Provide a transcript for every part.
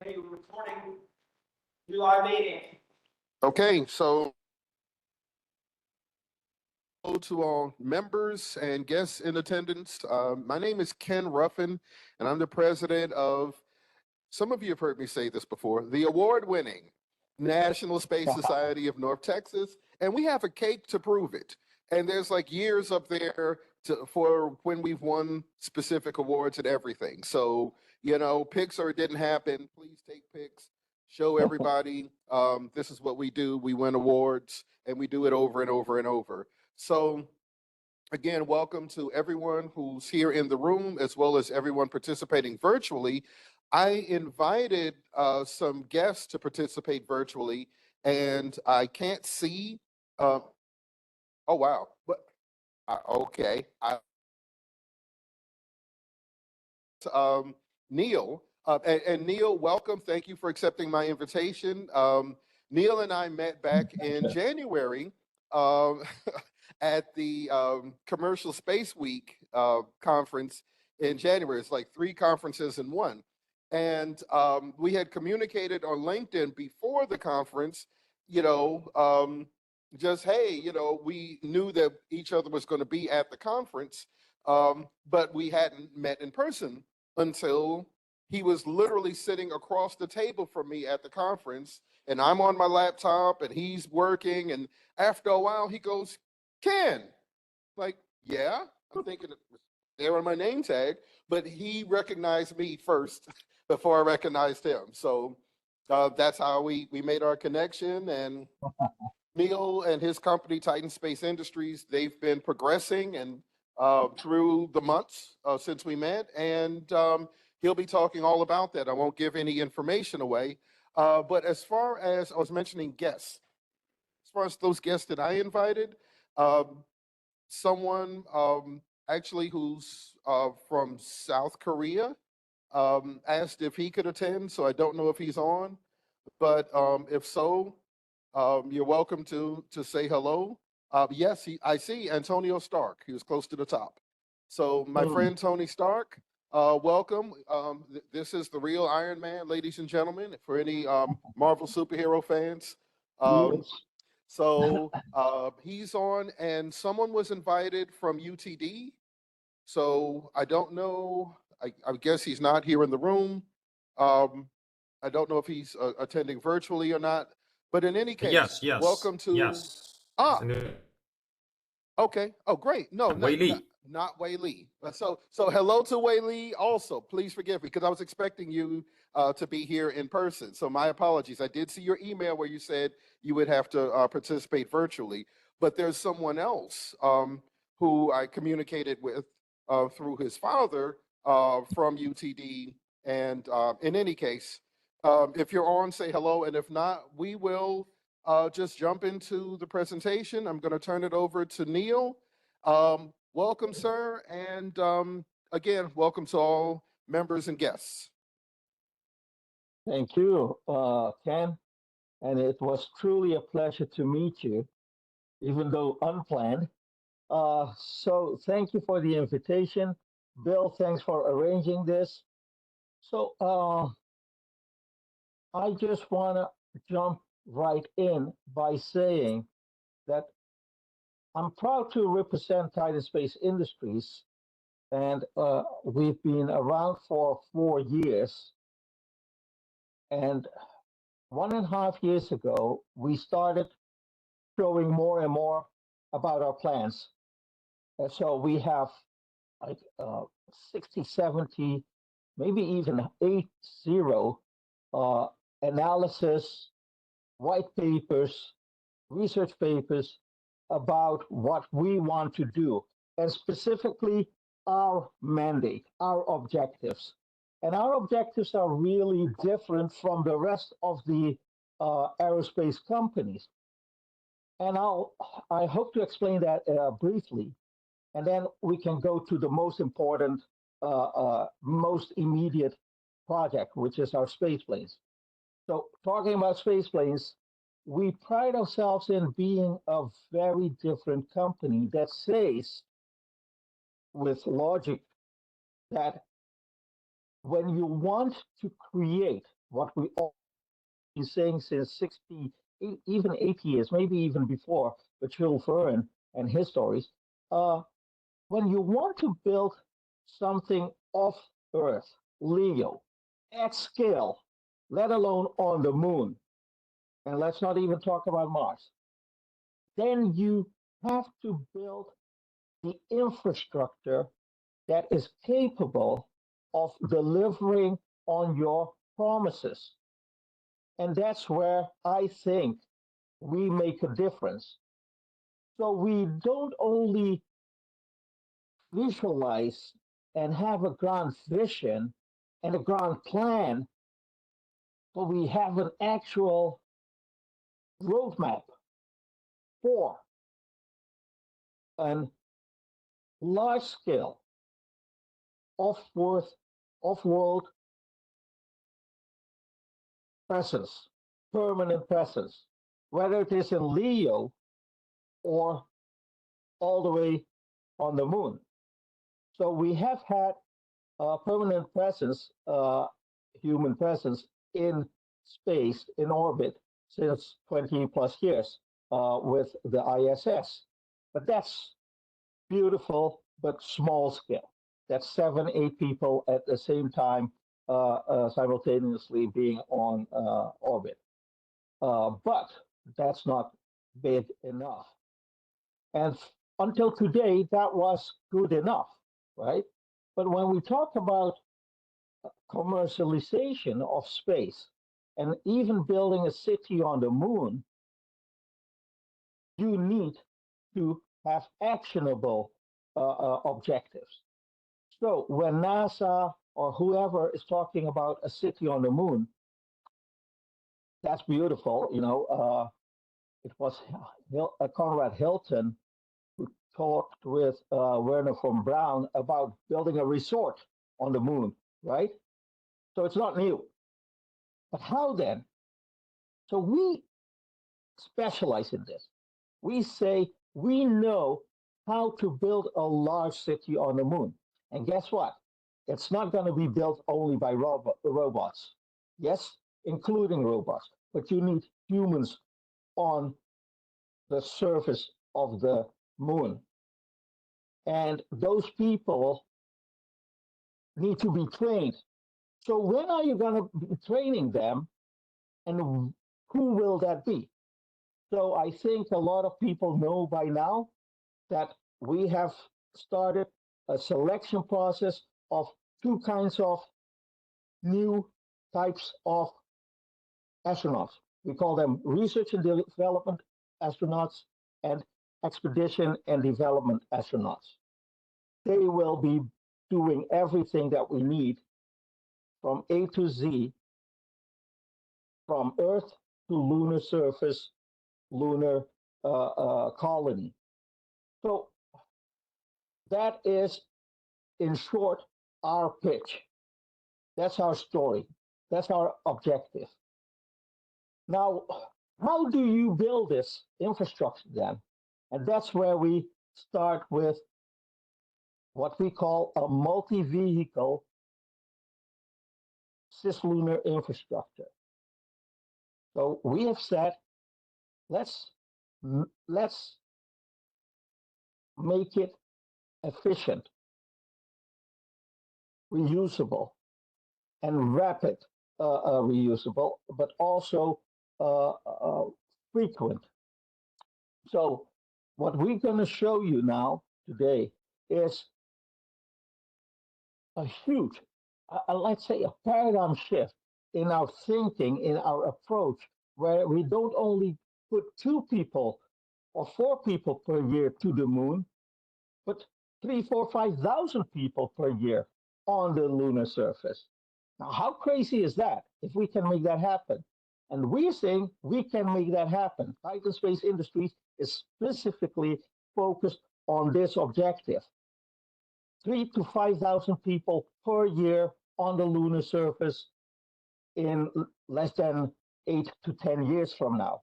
Hey, reporting July meeting. Okay, so hello to all members and guests in attendance. My name is Ken Ruffin, and I'm the president of, some of you have heard me say this before, the award-winning National Space Society of North Texas, and we have a cake to prove it. And there's like years up there for when we've won specific awards and everything. So, pics or it didn't happen, please take pics, show everybody this is what we do. We win awards, and we do it over and over and over. So again, welcome to everyone who's here in the room, as well as everyone participating virtually. I invited some guests to participate virtually, and I can't see. Oh wow! But okay, Neal, and Neal, welcome. Thank you for accepting my invitation. Neal and I met back in January. Um, at the Commercial Space Week conference in January. It's like 3 conferences in one. And we had communicated on LinkedIn before the conference, just, hey, we knew that each other was going to be at the conference, but we hadn't met in person until he was literally sitting across the table from me at the conference, and I'm on my laptop and he's working. And after a while, he goes, Ken, like, yeah, I'm thinking it was there on my name tag, but he recognized me first before I recognized him. So that's how we made our connection. And Neal and his company, Titans Space Industries, they've been progressing and through the months since we met. And he'll be talking all about that. I won't give any information away. But as far as I was mentioning guests, as far as those guests that I invited, someone actually who's from South Korea asked if he could attend. So I don't know if he's on, but if so, you're welcome to say hello. Yes, I see Antonio Stark. He was close to the top. So my friend Tony Stark, welcome. This is the real Iron Man, ladies and gentlemen, for any Marvel superhero fans. Yes. So he's on, and someone was invited from UTD. So I don't know. I guess he's not here in the room. I don't know if he's attending virtually or not. But in any case, Yes. welcome to. Yes. Ah, okay. Oh, great. No, Wei Li. not Wei Li. So hello to Wei Li also. Please forgive me because I was expecting you to be here in person. So my apologies. I did see your email where you said you would have to participate virtually, but there's someone else who I communicated with through his father from UTD. And in any case, if you're on, say hello. And if not, we will just jump into the presentation. I'm going to turn it over to Neal. Welcome, sir. And again, welcome to all members and guests. Thank you, Ken. And it was truly a pleasure to meet you, even though unplanned. So thank you for the invitation. Bill, thanks for arranging this. So I just want to jump right in by saying that I'm proud to represent Titan Space Industries, and we've been around for 4 years. And 1.5 years ago, we started showing more and more about our plans. And so we have like 60, 70, maybe even 80 analysis, white papers, research papers about what we want to do, and specifically our mandate, our objectives. And our objectives are really different from the rest of the aerospace companies. And I hope to explain that briefly, and then we can go to the most important, most immediate project, which is our space planes. So, talking about space planes, we pride ourselves in being a very different company that says, with logic, that when you want to create what we all been saying since 60, even 80 years, maybe even before, with Jules Verne and his stories. Uh, when you want to build something off Earth, Leo, at scale, let alone on the moon, and let's not even talk about Mars, then you have to build the infrastructure that is capable of delivering on your promises. And that's where I think we make a difference. So we don't only visualize and have a grand vision and a grand plan, but we have an actual roadmap for a large scale off-world presence, permanent presence, whether it is in Leo or all the way on the moon. So we have had a permanent presence, human presence in space, in orbit, since 20 plus years with the ISS. But that's beautiful, but small scale. That's 7, 8 people at the same time simultaneously being on orbit. But that's not big enough. And until today, that was good enough, right? But when we talk about commercialization of space and even building a city on the moon, you need to have actionable objectives. So when NASA or whoever is talking about a city on the moon, that's beautiful. It was Conrad Hilton who talked with Werner von Braun about building a resort on the moon, right? So it's not new. But how then? So we specialize in this. We say we know how to build a large city on the moon. And guess what? It's not going to be built only by robots. Yes, including robots, but you need humans on the surface of the moon. And those people need to be trained. So when are you going to be training them, and who will that be? So I think a lot of people know by now that we have started a selection process of two kinds of new types of astronauts. We call them research and development astronauts and expedition and development astronauts. They will be doing everything that we need from A to Z, from Earth to lunar surface, lunar colony. So that is, in short, our pitch. That's our story. That's our objective. Now, how do you build this infrastructure then? And that's where we start with what we call a multi-vehicle cislunar infrastructure. So we have said, let's make it efficient, reusable, and rapid reusable, but also frequent. So what we're going to show you now today is a huge, let's say, a paradigm shift in our thinking, in our approach, where we don't only put 2 people or 4 people per year to the moon, but 3, 4, 5,000 people per year on the lunar surface. Now, how crazy is that if we can make that happen? And we're saying we can make that happen. Titan Space Industries is specifically focused on this objective. 3,000 to 5,000 people per year on the lunar surface in less than 8 to 10 years from now.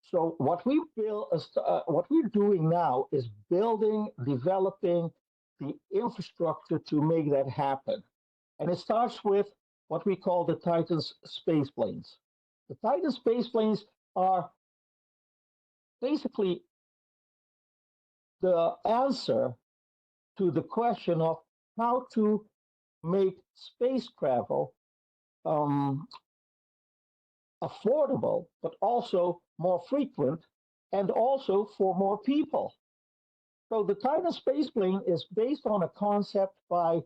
So what we're doing now is building, developing the infrastructure to make that happen. And it starts with what we call the Titans Spaceplanes. The Titans Spaceplanes are basically the answer to the question of how to make space travel affordable, but also more frequent, and also for more people. So the Titan spaceplane is based on a concept by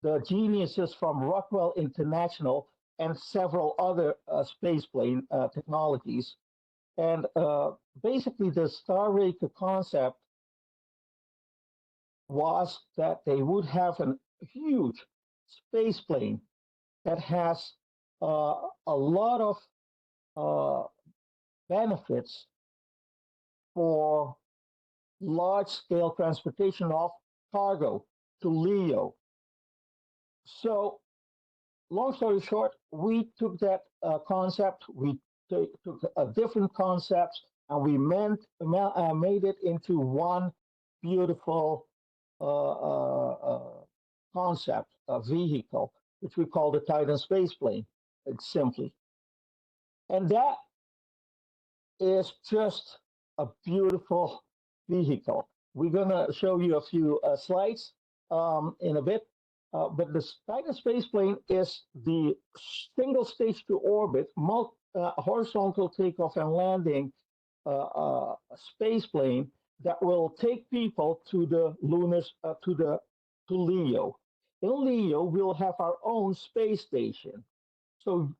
the geniuses from Rockwell International and several other spaceplane technologies. And basically, the Star Raker concept was that they would have a huge spaceplane that has a lot of benefits for large-scale transportation of cargo to LEO. So, long story short, we took that concept, we took different concepts, and we made it into one beautiful concept, a vehicle, which we call the Titan spaceplane, simply. And that is just a beautiful vehicle. We're going to show you a few slides in a bit. But the Titan spaceplane is the single stage to orbit, horizontal takeoff and landing spaceplane that will take people to the to LEO. In LEO, we'll have our own space station. So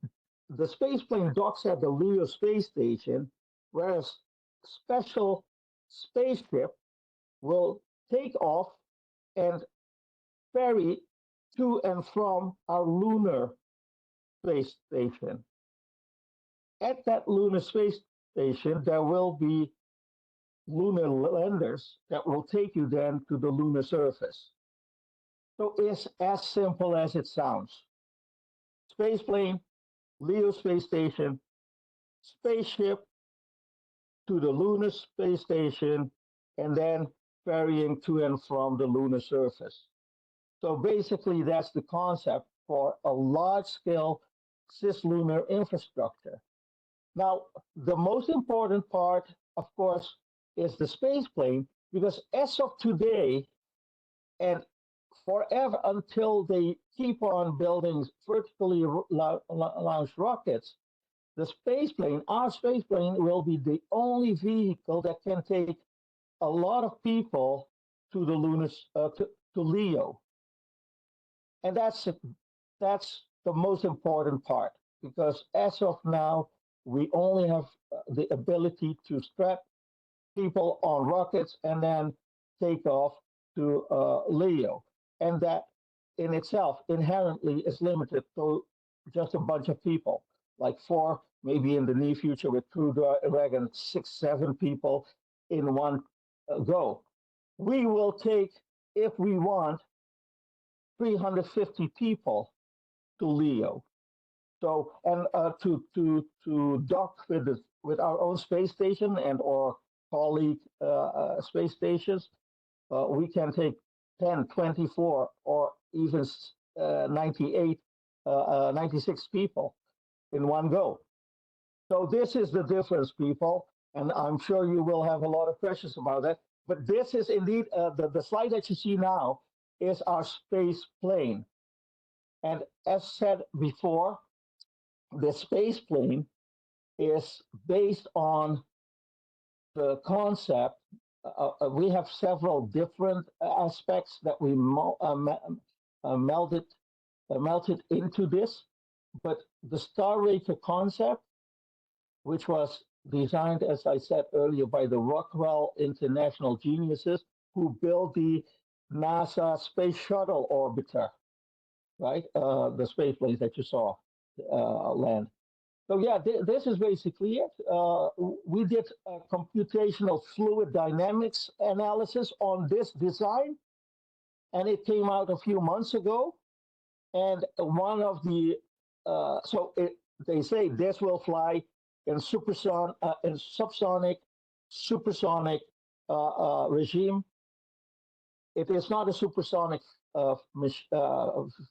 the spaceplane docks at the LEO space station, whereas special spaceship will take off and ferry to and from our lunar space station. At that lunar space station, there will be lunar landers that will take you then to the lunar surface. So it's as simple as it sounds. Spaceplane, LEO space station, spaceship to the lunar space station, and then ferrying to and from the lunar surface. So basically, that's the concept for a large-scale cislunar infrastructure. Now, the most important part, of course, is the spaceplane, because as of today, and forever until they keep on building vertically launched rockets, the spaceplane, our spaceplane, will be the only vehicle that can take a lot of people to the lunar, to LEO. And that's the most important part, because as of now, we only have the ability to strap people on rockets and then take off to LEO. And that in itself inherently is limited to just a bunch of people, like four, maybe in the near future with Crew Dragon, 6, 7 people in one go. We will take, if we want, 350 people to LEO. So, and to dock with our own space station and or colleague space stations, we can take 10, 24, or even 98, 96 people in one go. So this is the difference, people, and I'm sure you will have a lot of questions about that. But this is indeed, the slide that you see now is our space plane. And as said before, the space plane is based on the concept. We have several different aspects that we melted into this, but the Star Raker concept, which was designed, as I said earlier, by the Rockwell International geniuses who built the NASA Space Shuttle orbiter, right? The space planes that you saw land. So yeah, this is basically it. We did a computational fluid dynamics analysis on this design, and it came out a few months ago. And one of the, they say this will fly in subsonic, supersonic regime. It is not a supersonic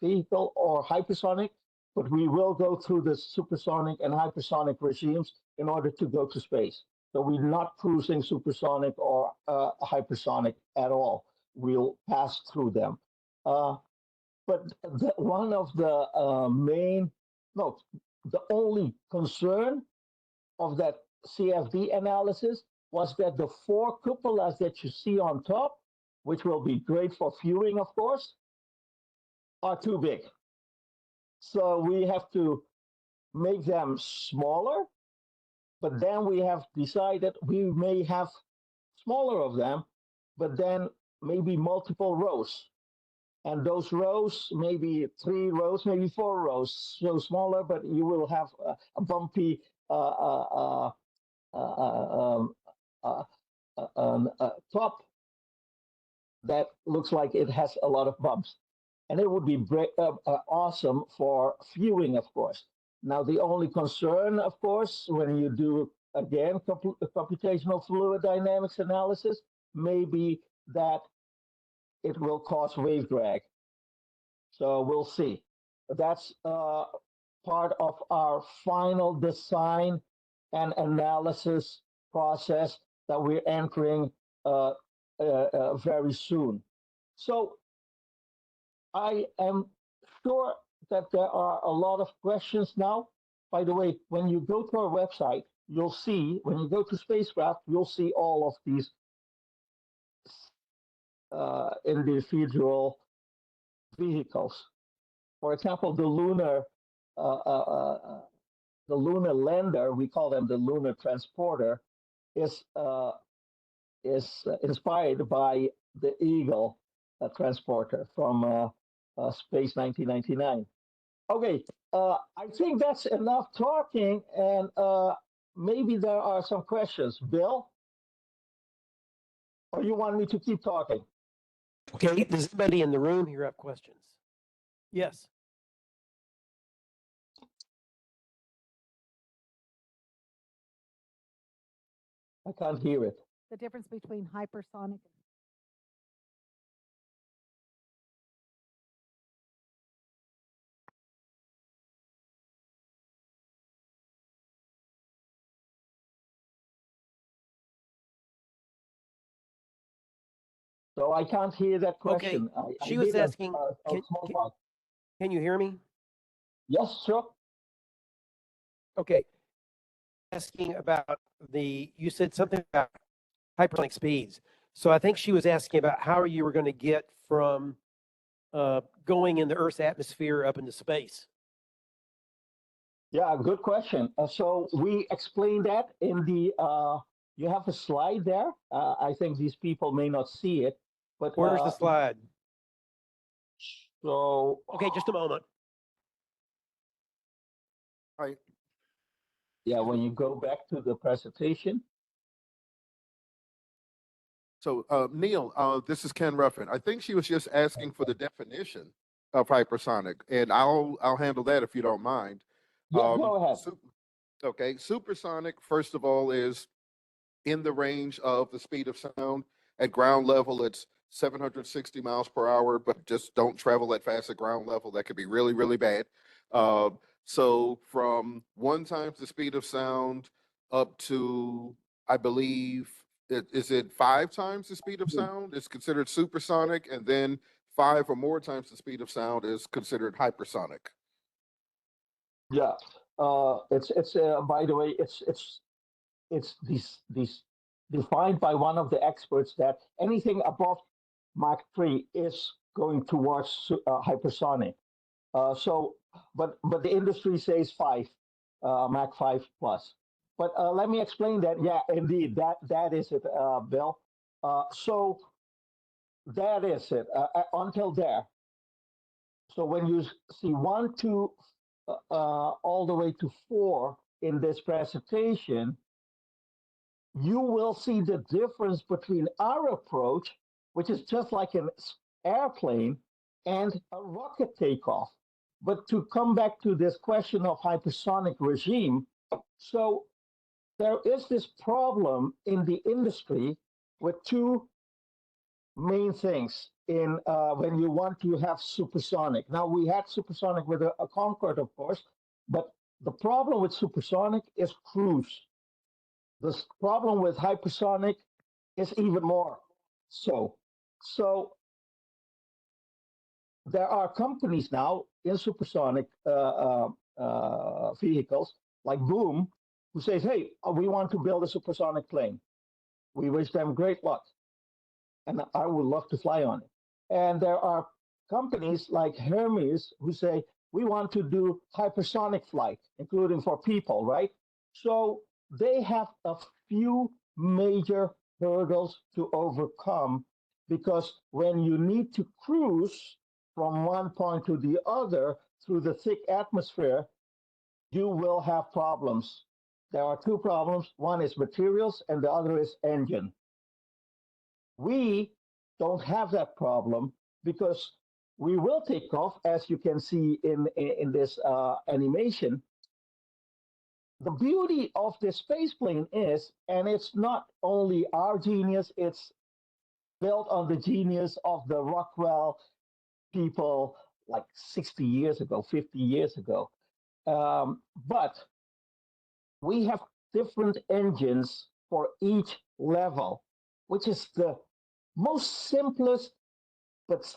vehicle or hypersonic. but we will go through the supersonic and hypersonic regimes in order to go to space. So we're not cruising supersonic or hypersonic at all. We'll pass through them. But one of the no, the only concern of that CFD analysis was that the four cupolas that you see on top, which will be great for viewing, of course, are too big. So we have to make them smaller, but then we have decided we may have smaller of them, but then maybe multiple rows. And those rows, maybe 3 rows, maybe 4 rows, so smaller, but you will have a bumpy top that looks like it has a lot of bumps. And it would be awesome for viewing, of course. Now, the only concern, of course, when you do, again, computational fluid dynamics analysis, may be that it will cause wave drag. So we'll see. That's part of our final design and analysis process that we're entering very soon. So I am sure that there are a lot of questions now. By the way, when you go to our website, you'll see, when you go to spacecraft, you'll see all of these individual vehicles. For example, the lunar lander, we call them the lunar transporter, is inspired by the Eagle transporter from Space 1999. Okay, I think that's enough talking, and maybe there are some questions. Bill, or you want me to keep talking? Okay, does anybody in the room here have questions? Yes. I can't hear it. The difference between hypersonic. So I can't hear that Okay, question. she was asking, can you hear me? Yes, sure. Okay. Asking about you said something about hypersonic speeds. So I think she was asking about how you were going to get from going in the Earth's atmosphere up into space. Yeah, good question. So we explained that in the, you have a slide there. I think these people may not see it, but where's the slide? So, okay, just a moment. Right. Yeah, when you go back to the presentation. So, Neal, this is Ken Ruffin. I think she was just asking for the definition of hypersonic, and I'll handle that if you don't mind. Yeah, go ahead. Okay, supersonic, first of all, is in the range of the speed of sound. At ground level, it's 760 miles per hour, but just don't travel that fast at ground level. That could be really, really bad. So from 1 times the speed of sound up to, I believe, is it 5 times the speed of sound is considered supersonic, and then 5 or more times the speed of sound is considered hypersonic. Yeah, it's by the way, it's defined by one of the experts that anything above Mach 3 is going towards hypersonic. So, but the industry says 5, Mach 5 plus. But let me explain that. Yeah, indeed, that is it, Bill. So that is it until there. So when you see 1, 2, all the way to 4 in this presentation, you will see the difference between our approach, which is just like an airplane, and a rocket takeoff. But to come back to this question of hypersonic regime, so there is this problem in the industry with 2 main things. in when you want to have supersonic. Now we had supersonic with a Concorde, of course, but the problem with supersonic is cruise. The problem with hypersonic is even more so. So there are companies now in supersonic vehicles like Boom who says, "Hey, we want to build a supersonic plane. We wish them great luck, and I would love to fly on it." And there are companies like Hermes who say, "We want to do hypersonic flight, including for people," right? So they have a few major hurdles to overcome because when you need to cruise from one point to the other through the thick atmosphere, you will have problems. There are two problems. One is materials, and the other is engine. We don't have that problem because we will take off, as you can see in this animation. The beauty of this space plane is, and it's not only our genius, it's built on the genius of the Rockwell people like 60 years ago, 50 years ago. But we have different engines for each level, which is the most simplest, but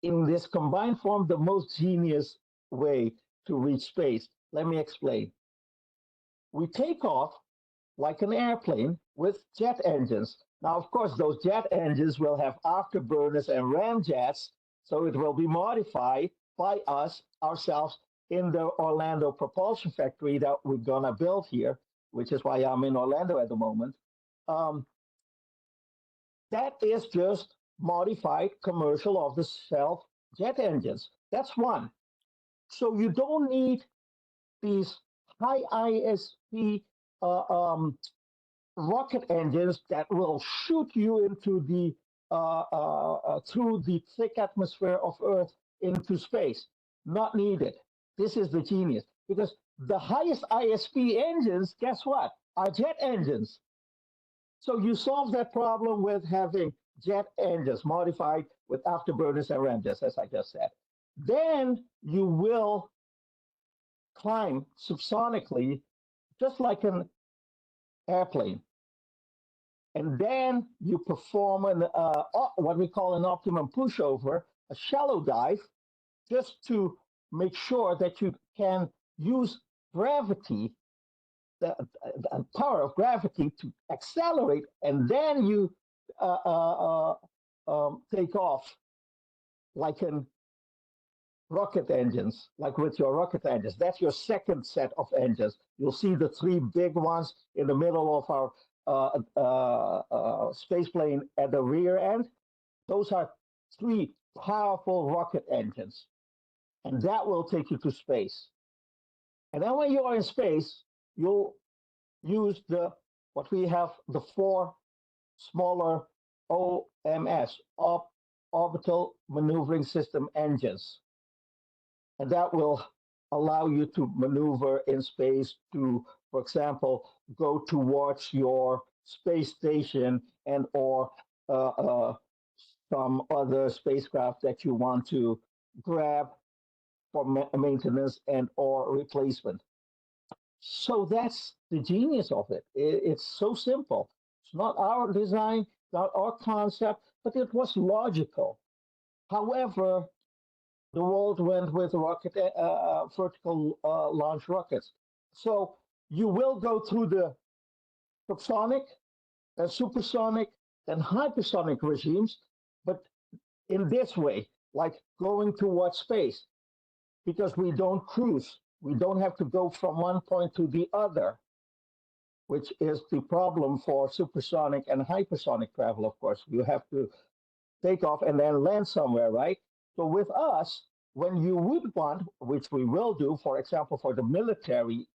in this combined form, the most genius way to reach space. Let me explain. We take off like an airplane with jet engines. Now, of course, those jet engines will have afterburners and ramjets, so it will be modified by us ourselves in the Orlando propulsion factory that we're gonna build here, which is why I'm in Orlando at the moment. That is just modified commercial off-the-shelf jet engines. That's one. So you don't need these high ISP rocket engines that will shoot you into the through the thick atmosphere of Earth into space. Not needed. This is the genius because the highest ISP engines, guess what, are jet engines. So you solve that problem with having jet engines modified with afterburners and ramjets, as I just said. Then you will climb subsonically, just like an airplane. And then you perform what we call an optimum pushover, a shallow dive, just to make sure that you can use gravity, the power of gravity, to accelerate, and then you take off like in rocket engines, like with your rocket engines. That's your second set of engines. You'll see the three big ones in the middle of our space plane at the rear end. Those are three powerful rocket engines, and that will take you to space. And then when you are in space, you'll use what we have, the four smaller OMS, orbital maneuvering system engines. And that will allow you to maneuver in space to, for example, go towards your space station and or some other spacecraft that you want to grab for maintenance and or replacement. So that's the genius of it. It's so simple. It's not our design, not our concept, but it was logical. However, the world went with rocket vertical launch rockets. So you will go through the subsonic, and supersonic, and hypersonic regimes, but in this way, like going towards space, because we don't cruise. We don't have to go from one point to the other, which is the problem for supersonic and hypersonic travel, of course. You have to take off and then land somewhere, right? So with us, when you would want, which we will do, for example, for the military,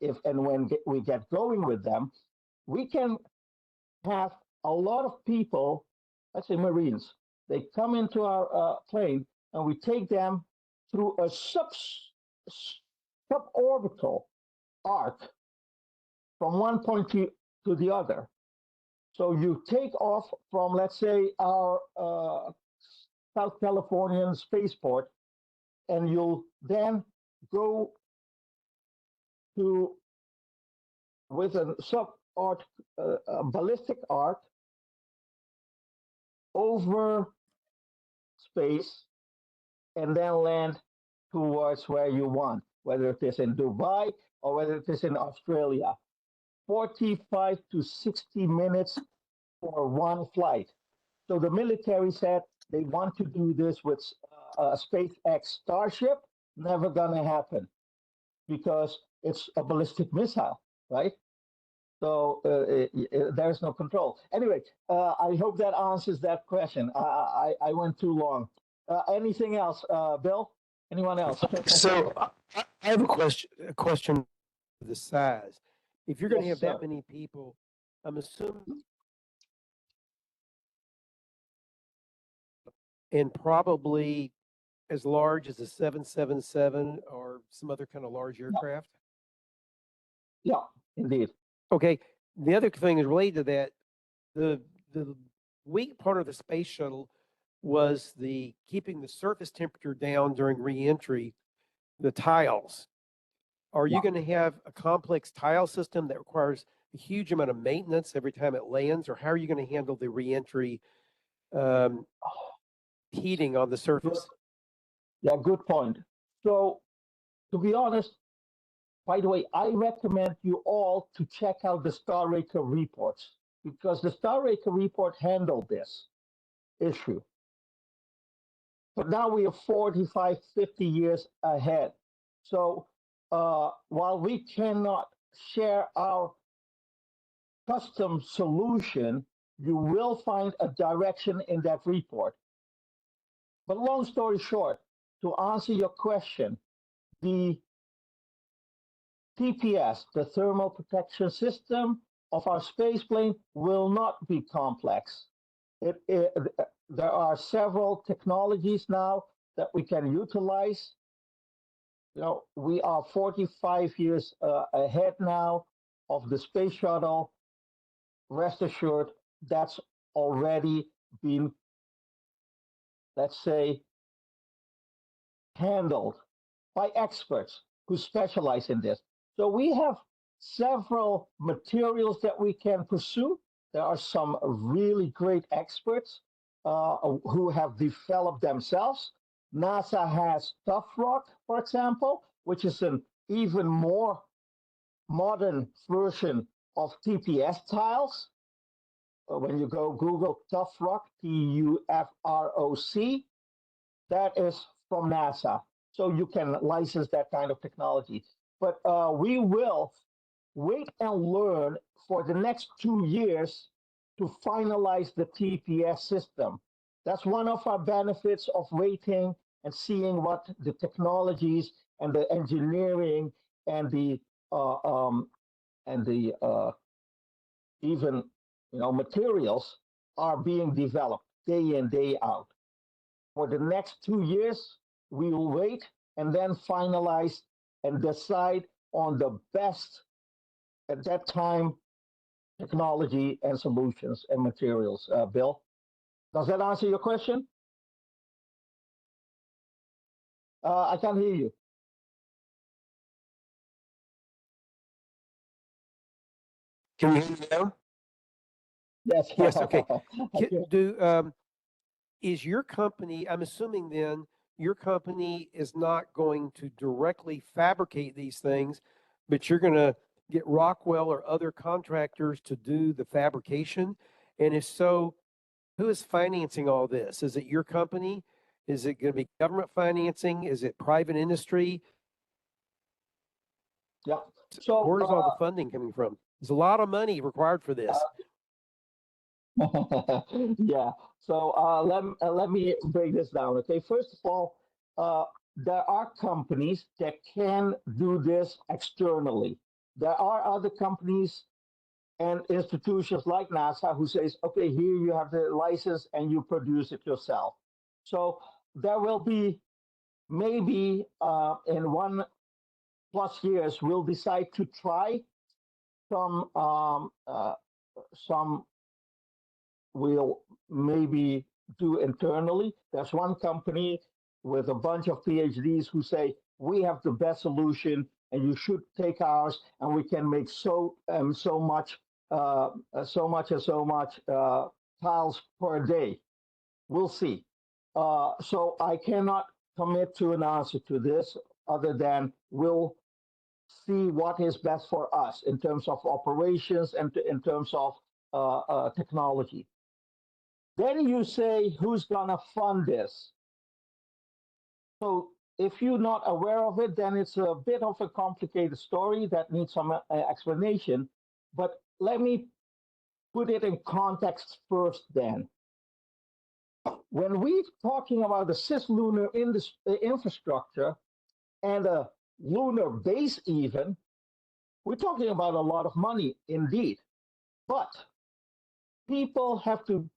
if and when we get going with them, we can have a lot of people, let's say Marines, they come into our plane and we take them through a suborbital arc from one point to the other. So you take off from, let's say, our South Californian spaceport, and you'll then go to with a a ballistic arc over space and then land towards where you want, whether it is in Dubai or whether it is in Australia. 45 to 60 minutes for one flight. So the military said they want to do this with a SpaceX Starship. Never gonna happen because it's a ballistic missile, right? So there's no control. Anyway, I hope that answers that question. I went too long. Anything else, Bill? Anyone else? So I have a question. A question of the size. If you're going to Yes, have that sir. many people, I'm assuming, and probably as large as a 777 or some other kind of large aircraft. Yeah, indeed. Okay. The other thing is related to that. The weak part of the space shuttle was the keeping the surface temperature down during reentry, the tiles. Are you Yeah. going to have a complex tile system that requires a huge amount of maintenance every time it lands, or how are you going to handle the reentry heating on the surface? Yeah, good point. So, to be honest, by the way, I recommend you all to check out the Star Raker reports because the Star Raker report handled this issue. But now we are 45, 50 years ahead. So while we cannot share our custom solution, you will find a direction in that report. But long story short, to answer your question, the TPS, the thermal protection system of our spaceplane, will not be complex. There are several technologies now that we can utilize. You know, we are 45 years ahead now of the space shuttle. Rest assured, that's already been, let's say, handled by experts who specialize in this. So we have several materials that we can pursue. There are some really great experts who have developed themselves. NASA has Tough Rock, for example, which is an even more modern version of TPS tiles. When you go Google Tough Rock, TUFROC, that is from NASA. So you can license that kind of technology. But we will wait and learn for the next 2 years to finalize the TPS system. That's one of our benefits of waiting and seeing what the technologies and the engineering and the even materials are being developed day in, day out. For the next 2 years, we will wait and then finalize and decide on the best at that time technology and solutions and materials. Bill, does that answer your question? I can't hear you. Can you hear me now? Yes. Yes. Okay. Okay. Is your company, I'm assuming then, your company is not going to directly fabricate these things, but you're going to get Rockwell or other contractors to do the fabrication? And if so, who is financing all this? Is it your company? Is it going to be government financing? Is it private industry? Yeah. So where's all the funding coming from? There's a lot of money required for this. yeah. So let me break this down. Okay. First of all, there are companies that can do this externally. There are other companies and institutions like NASA who says, okay, here you have the license and you produce it yourself. So there will be maybe in 1+ years we'll decide to try some we'll maybe do internally. There's one company with a bunch of PhDs who say we have the best solution, and you should take ours, and we can make so much tiles per day. We'll see. So I cannot commit to an answer to this other than we'll see what is best for us in terms of operations and in terms of technology. Then you say, who's going to fund this? So if you're not aware of it, then it's a bit of a complicated story that needs some explanation. But let me put it in context first then. When we're talking about the cislunar infrastructure and a lunar base even, we're talking about a lot of money indeed. But people have to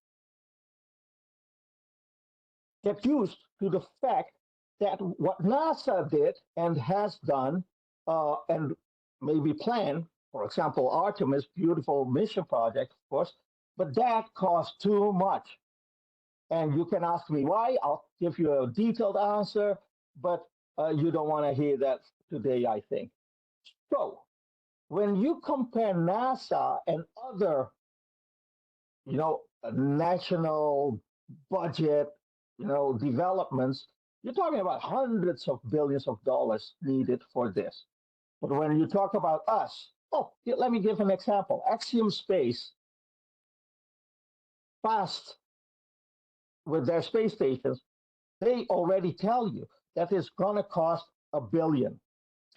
get used to the fact that what NASA did and has done and maybe planned, for example, Artemis, beautiful mission project, of course, but that costs too much. And you can ask me why. I'll give you a detailed answer, but you don't want to hear that today, I think. So when you compare NASA and other, national budget, developments, you're talking about hundreds of billions of dollars needed for this. But when you talk about us, let me give an example. Axiom Space, fast with their space stations, they already tell you that it's going to cost $1 billion,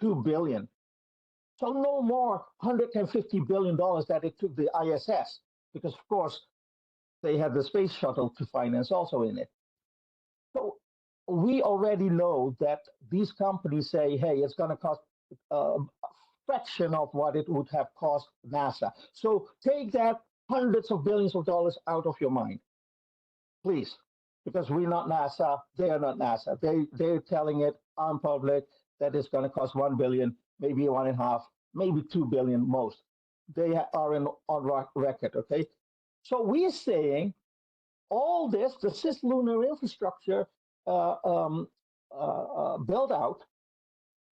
$2 billion. So no more $150 billion that it took the ISS, because of course they had the space shuttle to finance also in it. So we already know that these companies say, hey, it's going to cost a fraction of what it would have cost NASA. So take that hundreds of billions of dollars out of your mind, please, because we're not NASA, they are not NASA. They're telling it on public that it's going to cost $1 billion, maybe 1.5, maybe $2 billion most. They are on record, okay? So we're saying all this, the cislunar infrastructure build out,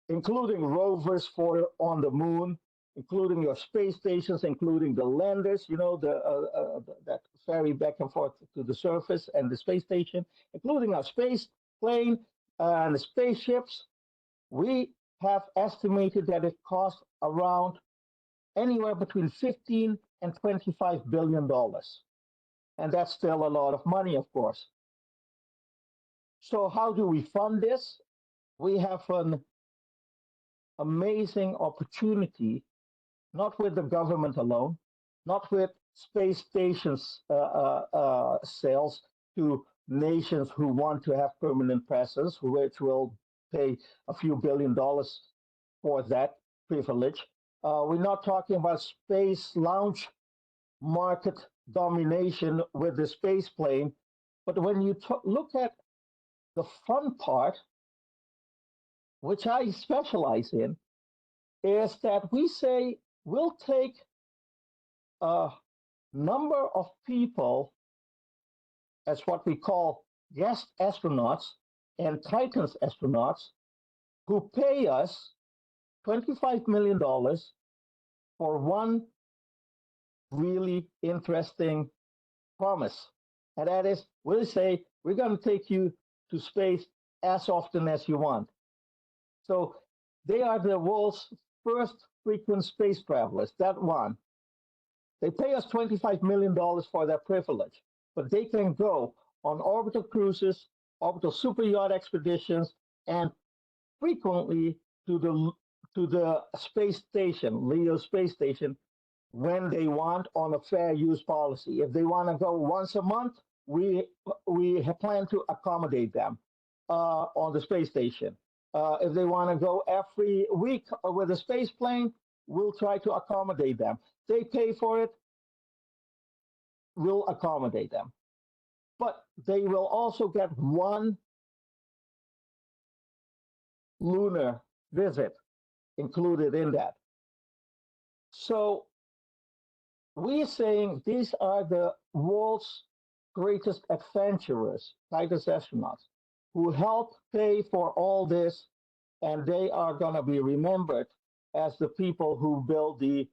including rovers on the moon, including your space stations, including the landers, that ferry back and forth to the surface and the space station, including our space plane and the spaceships. We have estimated that it costs around anywhere between 15 and $25 billion. And that's still a lot of money, of course. So how do we fund this? We have an amazing opportunity, not with the government alone, not with space stations sales to nations who want to have permanent presence, which will pay a few $1 billion for that privilege. We're not talking about space launch market domination with the space plane, but when you look at the fun part, which I specialize in, is that we say we'll take a number of people as what we call guest astronauts and Titans astronauts who pay us $25 million for one really interesting promise. And that is, we'll say, we're going to take you to space as often as you want. So they are the world's first frequent space travelers, that one. They pay us $25 million for that privilege, but they can go on orbital cruises, orbital super yacht expeditions, and frequently to the space station, Leo space station, when they want on a fair use policy. If they want to go once a month, we plan to accommodate them on the space station. If they want to go every week with a space plane, we'll try to accommodate them. They pay for it, we'll accommodate them. But they will also get one lunar visit included in that. So we're saying these are the world's greatest adventurers, Titans astronauts, who helped pay for all this, and they are going to be remembered as the people who built the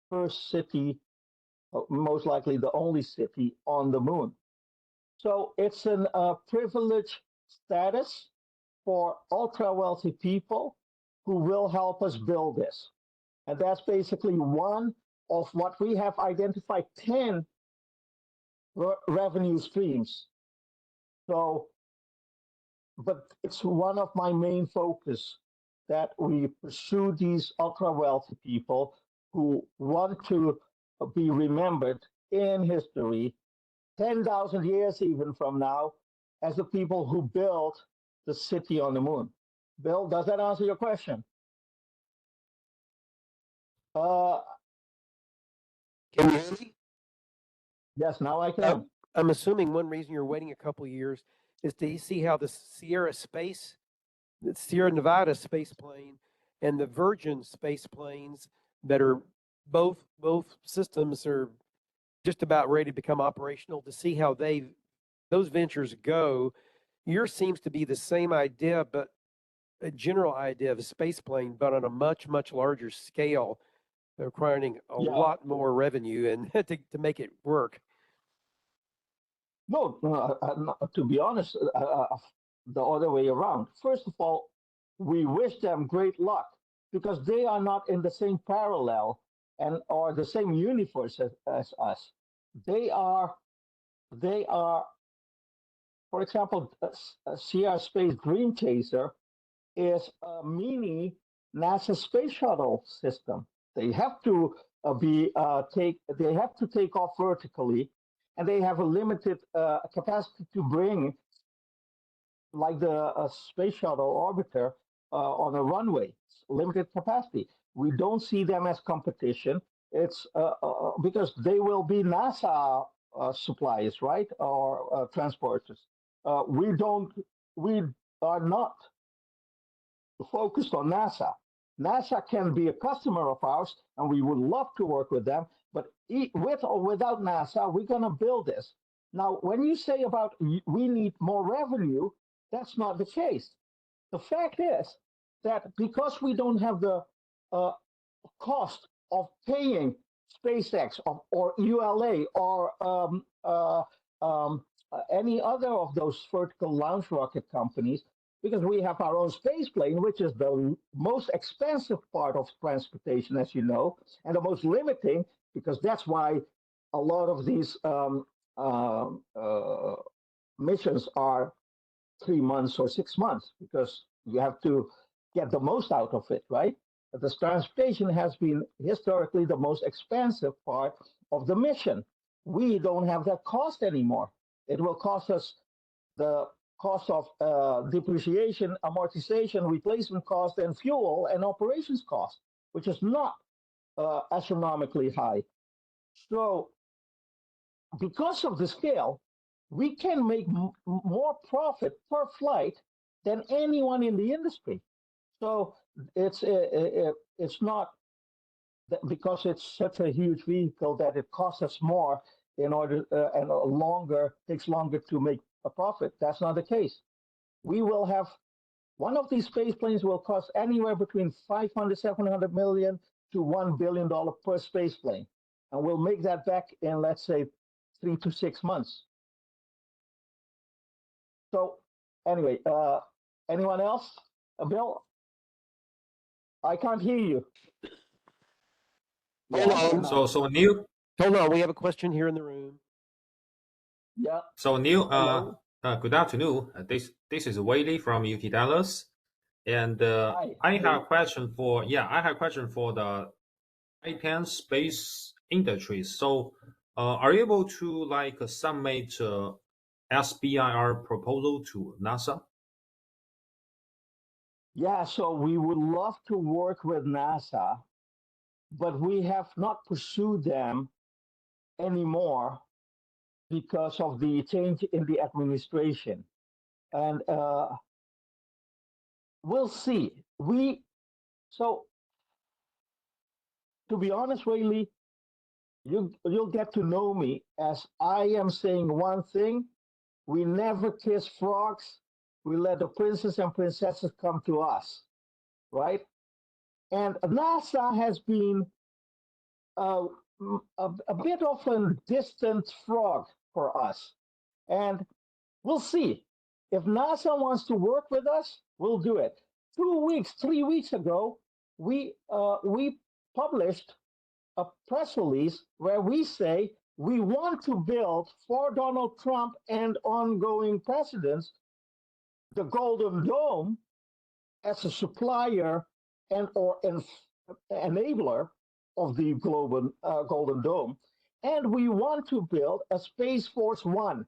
first city, most likely the only city on the moon. So it's a privileged status for ultra wealthy people who will help us build this. And that's basically one of what we have identified 10 revenue streams. So, but it's one of my main focus that we pursue these ultra wealthy people who want to be remembered in history 10,000 years even from now as the people who built the city on the moon. Bill, does that answer your question? Can you hear me? Yes, now I can. I'm assuming one reason you're waiting a couple of years is to see how the Sierra Nevada space plane and the Virgin space planes that are both systems are just about ready to become operational, to see how those ventures go. Yours seems to be the same idea, but a general idea of a space plane, but on a much larger scale, requiring a lot more revenue and to make it work. No, to be honest, the other way around. First of all, we wish them great luck because they are not in the same parallel and or the same universe as us. They are, for example, Sierra Space Dream Chaser is a mini NASA space shuttle system. They have to they have to take off vertically, and they have a limited capacity to bring, like the space shuttle orbiter on a runway. Limited capacity. We don't see them as competition. It's because they will be NASA supplies, right, or transporters. We don't. We are not focused on NASA. NASA can be a customer of ours, and we would love to work with them. But with or without NASA, we're going to build this. Now, when you say about we need more revenue, that's not the case. The fact is that because we don't have the cost of paying SpaceX or ULA or any other of those vertical launch rocket companies, because we have our own space plane, which is the most expensive part of transportation, as you know, and the most limiting, because that's why a lot of these missions are 3 months or 6 months, because you have to get the most out of it, right? But the transportation has been historically the most expensive part of the mission. We don't have that cost anymore. It will cost us the cost of depreciation, amortization, replacement cost, and fuel and operations cost, which is not astronomically high. So because of the scale, we can make more profit per flight than anyone in the industry. So it's not because it's such a huge vehicle that it costs us more in order and takes longer to make a profit. That's not the case. We will have one of these space planes will cost anywhere between 500, 700 million to $1 billion per space plane. And we'll make that back in, let's say, 3 to 6 months. So anyway, anyone else? Bill? I can't hear you. Hold on. So Neal. Hold on. We have a question here in the room. Yeah. So Neal, good afternoon. This is Whaley from UT Dallas, and I have a question for the Titan space industry. So, are you able to submit SBIR proposal to NASA? Yeah, so we would love to work with NASA, but we have not pursued them anymore because of the change in the administration. And we'll see. So, to be honest, Whaley, you'll get to know me as I am saying one thing. We never kiss frogs. We let the princes and princesses come to us, right? And NASA has been uh, a bit of a distant frog for us. And we'll see. If NASA wants to work with us, we'll do it. 2 weeks, 3 weeks ago, we published a press release where we say we want to build for Donald Trump and ongoing presidents the Golden Dome as a supplier and or enabler of the global Golden Dome, and we want to build a Space Force One,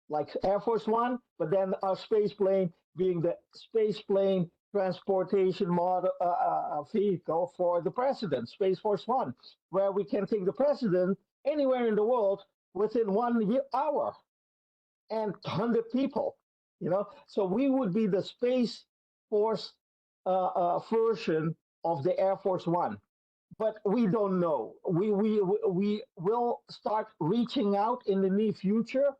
like Air Force One, but then our space plane being the space plane transportation model vehicle for the president, Space Force One, where we can take the president anywhere in the world within 1 hour and 100 people. So we would be the Space Force version of the Air Force One. But we don't know. We will start reaching out in the near future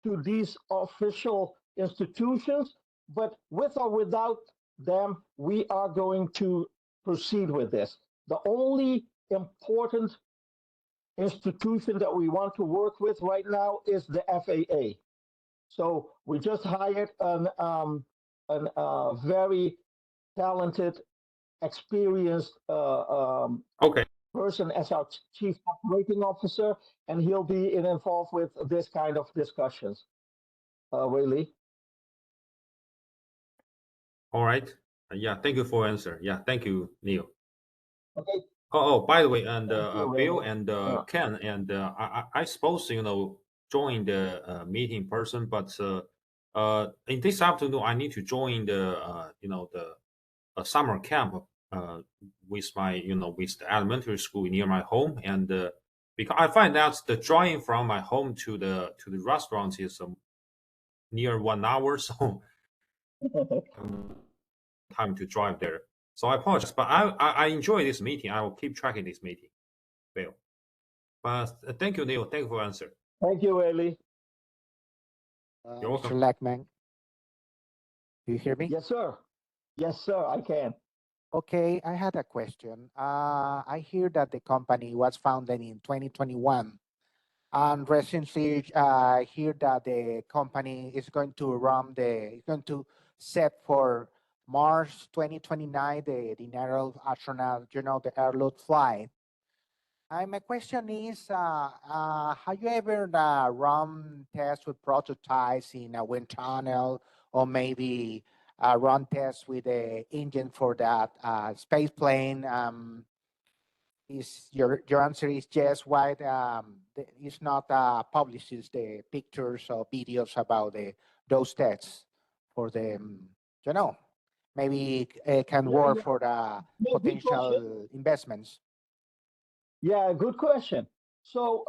to these official institutions, but with or without them, we are going to proceed with this. The only important institution that we want to work with right now is the FAA. So we just hired an very talented, experienced Okay. person as our chief operating officer, and he'll be involved with this kind of discussions. Whaley. All right. Yeah. Thank you for answer. Yeah. Thank you, Neil. Okay. Oh, by the way, and Thank you, Bill Whaley. and Yeah. Ken, and I suppose join the meeting person, but in this afternoon I need to join the the summer camp with my with the elementary school near my home, and because I find that the driving from my home to the restaurant is near 1 hour, so time to drive there. So I apologize, but I enjoy this meeting. I will keep tracking this meeting, Bill. But thank you, Neil. Thank you for answer. Thank you, Whaley. You're welcome. Mr. Lachman, do you hear me? Yes, sir. Yes, sir, I can. Okay, I had a question. I hear that the company was founded in 2021, and recently I hear that the company is going to set for March 2029 the inaugural astronaut, the airload flight. My question is, have you ever run tests with prototypes in a wind tunnel, or maybe run tests with the engine for that space plane? Is your answer is yes? Why it's not publishes the pictures or videos about those tests for the maybe it can work for the No, good question. potential investments? Yeah, good question. So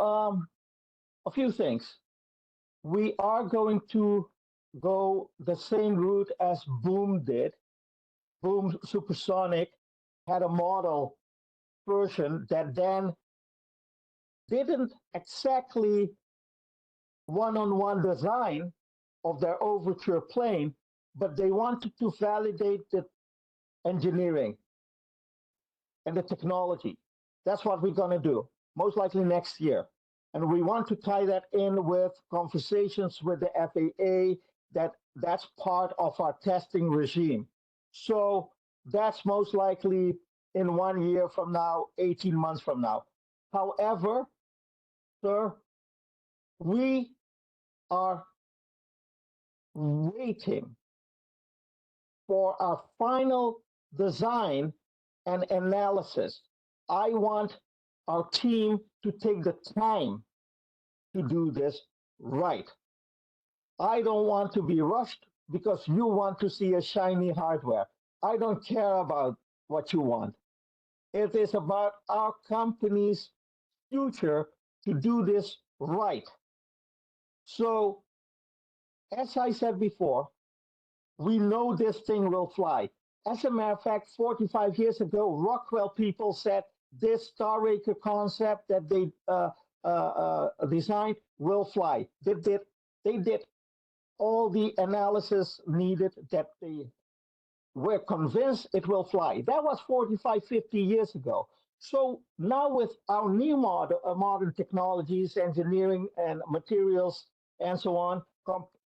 a few things. We are going to go the same route as Boom did. Boom Supersonic had a model version that then didn't exactly one-on-one design of their Overture plane, but they wanted to validate the engineering and the technology. That's what we're going to do, most likely next year. And we want to tie that in with conversations with the FAA that's part of our testing regime. So that's most likely in 1 year from now, 18 months from now. However, sir, we are waiting for our final design and analysis. I want our team to take the time to do this right. I don't want to be rushed because you want to see a shiny hardware. I don't care about what you want. It is about our company's future to do this right. So, as I said before, we know this thing will fly. As a matter of fact, 45 years ago, Rockwell people said this Star Raker concept that they designed will fly. They did all the analysis needed that they were convinced it will fly. That was 45, 50 years ago. So now with our new modern technologies, engineering and materials and so on,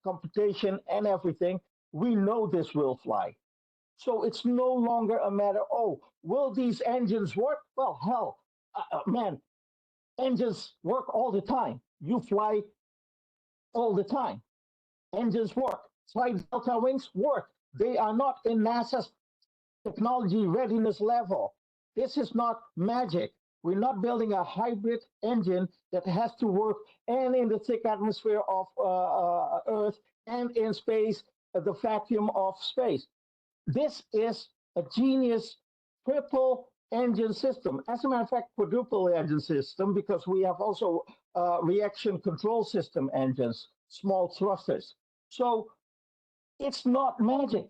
computation and everything, we know this will fly. So it's no longer a matter, oh, will these engines work? Well, hell, man, engines work all the time. You fly all the time. Engines work. Flight Delta wings work. They are not in NASA's technology readiness level. This is not magic. We're not building a hybrid engine that has to work and in the thick atmosphere of Earth and in space, the vacuum of space. This is a genius triple engine system. As a matter of fact, quadruple engine system, because we have also reaction control system engines, small thrusters. So it's not magic.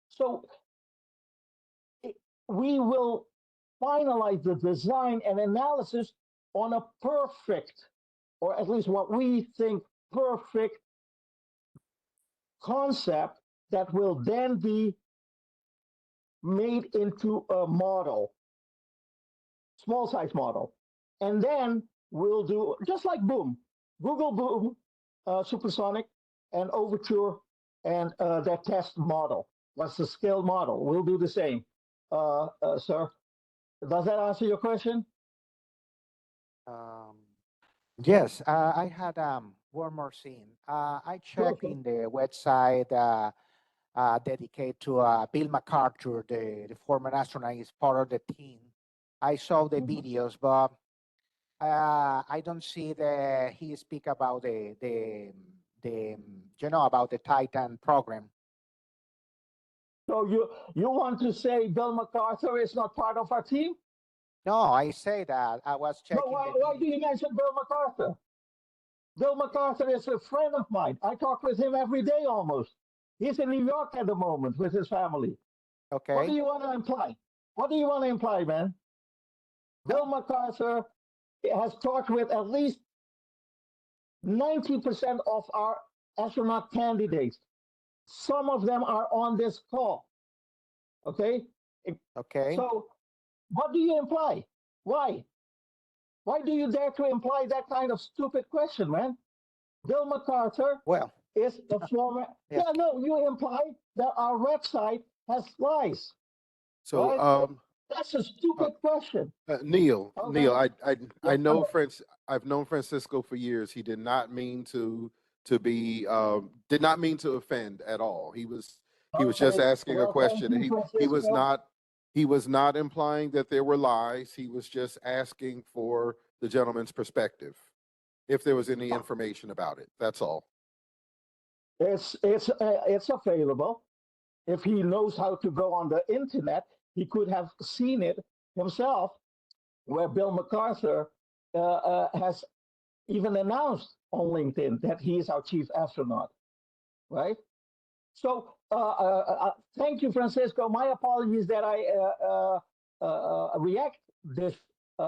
So we will finalize the design and analysis on a perfect, or at least what we think perfect concept that will then be made into a model, small size model. And then we'll do, just like Boom, Google Boom, Supersonic, and Overture, and that test model. What's the scale model? We'll do the same. Sir, does that answer your question? Yes, I had one more thing. I checked in the website dedicated to Bill MacArthur, the former astronaut, is part of the team. I saw the videos, but I don't see that he speak about the about the Titan program. So you want to say Bill MacArthur is not part of our team? No, I say that. I was checking. No, why do you mention Bill MacArthur? Bill MacArthur is a friend of mine. I talk with him every day almost. He's in New York at the moment with his family. Okay. What do you want to imply? What do you want to imply, man? Bill MacArthur has talked with at least 90% of our astronaut candidates. Some of them are on this call. Okay? Okay. So what do you imply? Why? Why do you dare to imply that kind of stupid question, man? Bill MacArthur is the former. Yes. Yeah, no, you imply that our website has lies. So, right? That's a stupid question. Neal, Okay. Neal, I Yeah. know I've known Francisco for years. He did not mean to be, did not mean to offend at all. He was just Okay. asking a Well, question. thank you, He was not implying that there were lies. He was just asking for the gentleman's perspective, if there was any information about it. That's all. It's available. If he knows how to go on the internet, he could have seen it himself, where Bill MacArthur has even announced on LinkedIn that he is our chief astronaut, right? So thank you, Francisco. My apologies that I react this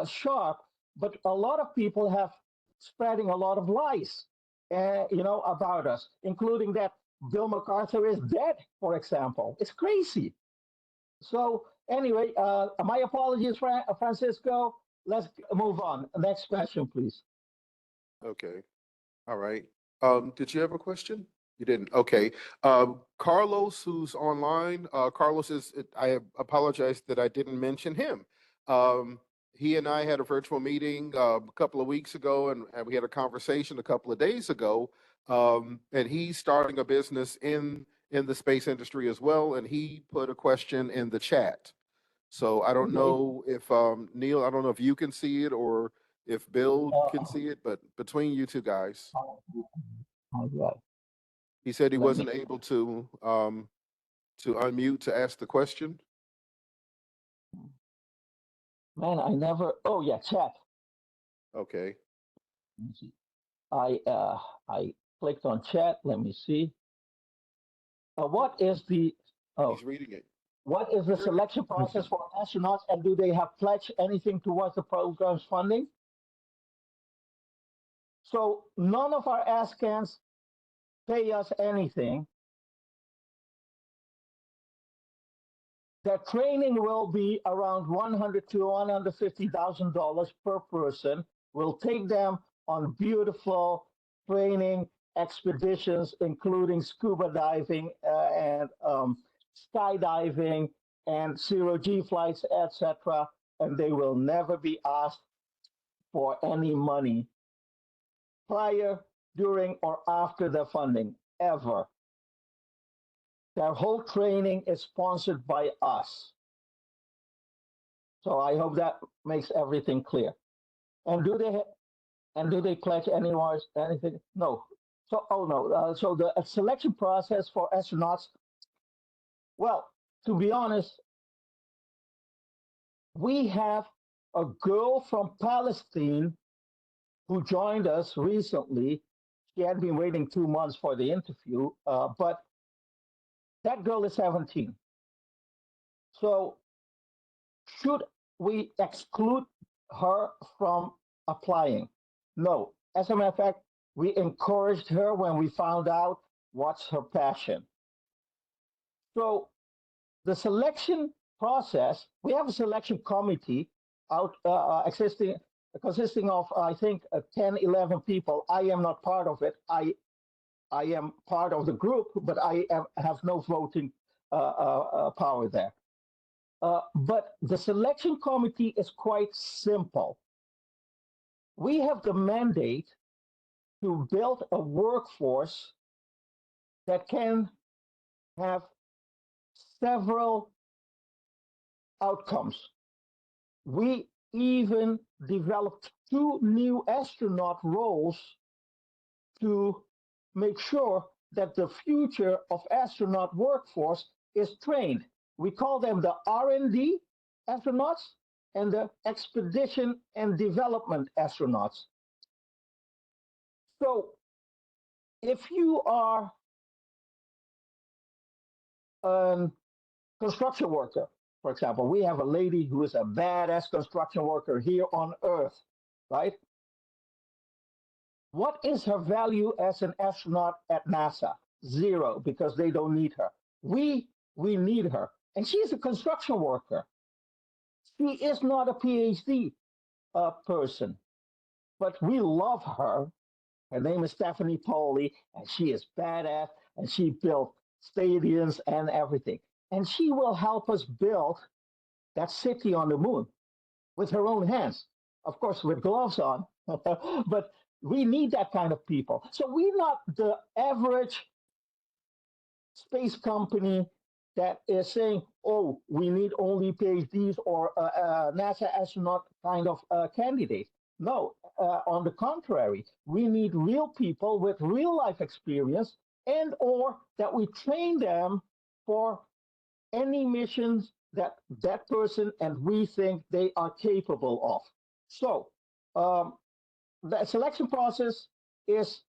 sharp, but a lot of people have spreading a lot of lies, about us, including that Bill MacArthur is dead, for example. It's crazy. So anyway, my apologies, Francisco. Let's move on. Next question, please. Okay. All right. Did you have a question? You didn't. Okay. Carlos, who's online, Carlos I apologize that I didn't mention him. He and I had a virtual meeting a couple of weeks ago, and we had a conversation a couple of days ago. And he's starting a business in the space industry as well, and he put a question in the chat. So I don't know if Neal, I don't know if you can see it or if Bill can see it, but between you two guys. He said he wasn't able to unmute to ask the question. Man, I never. Oh yeah, chat. Okay. I clicked on chat. Let me see. What is the? Oh, he's reading it. What is the selection process for astronauts, and do they have pledged anything towards the program's funding? So none of our ASCANs pay us anything. Their training will be around $100,000 to $150,000 per person. We'll take them on beautiful training expeditions, including scuba diving and skydiving and zero-G flights, etc. And they will never be asked for any money prior, during, or after their funding, ever. Their whole training is sponsored by us. So I hope that makes everything clear. And do they collect anything? No. So so the selection process for astronauts. Well, to be honest, we have a girl from Palestine who joined us recently. She had been waiting 2 months for the interview, but that girl is 17. So should we exclude her from applying? No. As a matter of fact, we encouraged her when we found out what's her passion. So the selection process, we have a selection committee consisting of, I think, 10, 11 people. I am not part of it. I am part of the group, but I have no voting power there. But the selection committee is quite simple. We have the mandate to build a workforce that can have several outcomes. We even developed 2 new astronaut roles to make sure that the future of astronaut workforce is trained. We call them the R&D astronauts and the expedition and development astronauts. So if you are a construction worker, for example, we have a lady who is a badass construction worker here on Earth, right? What is her value as an astronaut at NASA? 0, because they don't need her. We need her. And she's a construction worker. She is not a PhD person, but we love her. Her name is Stephanie Poley, and she is badass, and she built stadiums and everything. And she will help us build that city on the moon with her own hands, of course, with gloves on. But we need that kind of people. So we're not the average space company that is saying, oh, we need only PhDs or NASA astronaut kind of candidate. No, on the contrary, we need real people with real life experience and or that we train them for any missions that that person and we think they are capable of. So the selection process is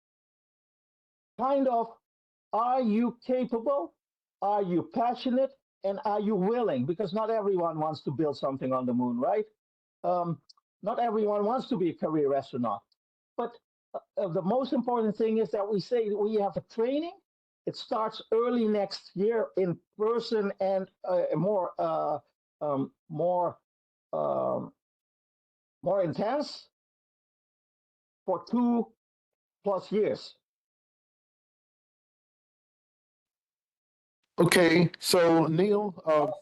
kind of, are you capable? Are you passionate? And are you willing? Because not everyone wants to build something on the moon, right? Not everyone wants to be a career astronaut. But the most important thing is that we say that we have a training. It starts early next year in person and more intense for 2+ years. Okay, so Neal,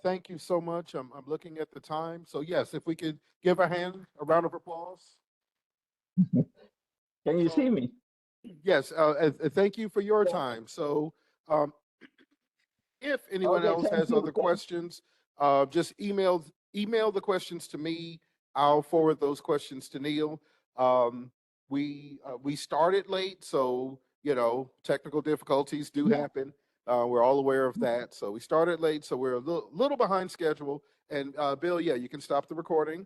thank you so much. I'm looking at the time. So yes, if we could give a round of applause. Can you see me? Yes, thank you for your time. So if anyone else has other questions, just email the questions to me. I'll forward those questions to Neal. We started late, so technical difficulties do happen. We're all aware of that. So we started late, so we're a little behind schedule. And Bill, yeah, you can stop the recording.